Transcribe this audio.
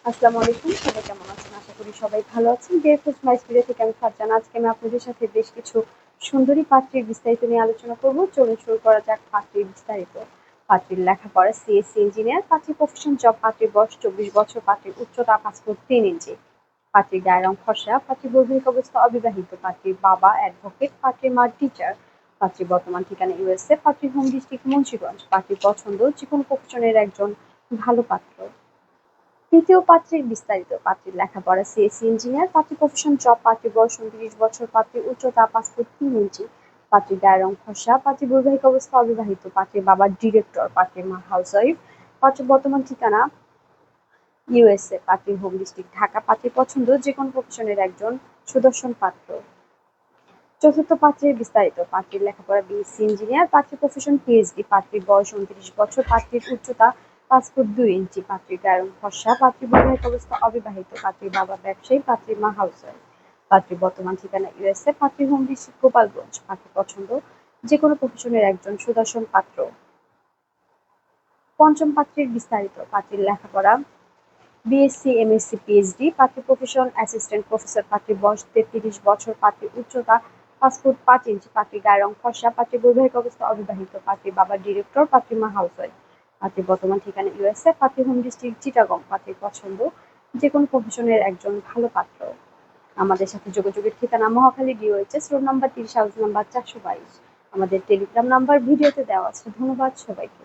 আসসালামু আলাইকুম। সবাই কেমন আছেন? আশা করি সবাই ভালো আছেন। ডিয়ার ফুড স্মাইস ভিডিও থেকে আমি ফারজানা। আজকে আমি আপনাদের সাথে বেশ কিছু সুন্দরী পাত্রীর বিস্তারিত নিয়ে আলোচনা করব। চলুন শুরু করা যাক পাত্রীর বিস্তারিত। পাত্রীর লেখাপড়া সিএসসি ইঞ্জিনিয়ার, পাত্রীর প্রফেশন জব, পাত্রীর বয়স 24 বছর, পাত্রীর উচ্চতা 5 ফুট 3 ইঞ্চি, পাত্রীর গায়ের রং ফর্সা, পাত্রীর বৈবাহিক অবস্থা অবিবাহিত, পাত্রীর বাবা অ্যাডভোকেট, পাত্রীর মা টিচার, পাত্রীর বর্তমান ঠিকানা ইউএসএ, পাত্রীর হোম ডিস্ট্রিক্ট মুন্সিগঞ্জ, পাত্রীর পছন্দ যেকোনো প্রফেশনের একজন ভালো পাত্র। তৃতীয় পাত্রীর বিস্তারিত। পাত্রীর লেখাপড়া সিএসসি ইঞ্জিনিয়ার, পাত্রীর প্রফেশন জব, পাত্রীর বয়স 29 বছর, পাত্রীর উচ্চতা 5 ফুট 3 ইঞ্চি, পাত্রীর গায়ের রং ফর্সা, পাত্রীর বৈবাহিক অবস্থা অবিবাহিত, পাত্রীর বাবা ডিরেক্টর, পাত্রীর মা হাউসওয়াইফ, পাত্রীর বর্তমান ঠিকানা ইউএসএ, পাত্রীর হোম ডিস্ট্রিক্ট ঢাকা, পাত্রীর পছন্দ যেকোনো প্রফেশনের একজন সুদর্শন পাত্র। চতুর্থ পাত্রের বিস্তারিত। পাত্রীর লেখাপড়া বিএসসি ইঞ্জিনিয়ার, পাত্রীর প্রফেশন পিএইচডি, পাত্রীর বয়স 29 বছর, পাত্রীর উচ্চতা 5 ফুট 2 ইঞ্চি, পাত্রীর গায়ের রং ফর্সা, পাত্রীর বৈবাহিক অবস্থা অবিবাহিত, পাত্রীর বাবা ব্যবসায়ী, পাত্রীর মা হাউসওয়াইফ, পাত্রীর বর্তমান ঠিকানা ইউএসএ, পাত্রীর হোম ডিস্ট্রিক্ট গোপালগঞ্জ, পাত্রীর পছন্দ যেকোনো প্রফেশনের একজন সুদর্শন পাত্র। পঞ্চম পাত্রের বিস্তারিত। পাত্রীর লেখাপড়া বিএসসি, এমএসসি, পিএইচডি, পাত্রীর প্রফেশন অ্যাসিস্ট্যান্ট প্রফেসর, পাত্রীর বয়স 33 বছর, পাত্রীর উচ্চতা 5 ফুট 5 ইঞ্চি, পাত্রীর গায়ের রং ফর্সা, পাত্রীর বৈবাহিক অবস্থা অবিবাহিত, পাত্রীর বাবা ডিরেক্টর, পাত্রীর মা হাউসওয়াইফ, পাত্রীর বর্তমান ঠিকানা ইউএসএ, পাত্রীর হোম ডিস্ট্রিক্ট চিটাগং, পাত্রীর পছন্দ যেকোনো প্রফেশনের একজন ভালো পাত্র। আমাদের সাথে যোগাযোগের ঠিকানা Mohakhali DOHS road number 30, house number 422। আমাদের টেলিগ্রাম নাম্বার ভিডিওতে দেওয়া আছে। ধন্যবাদ সবাইকে।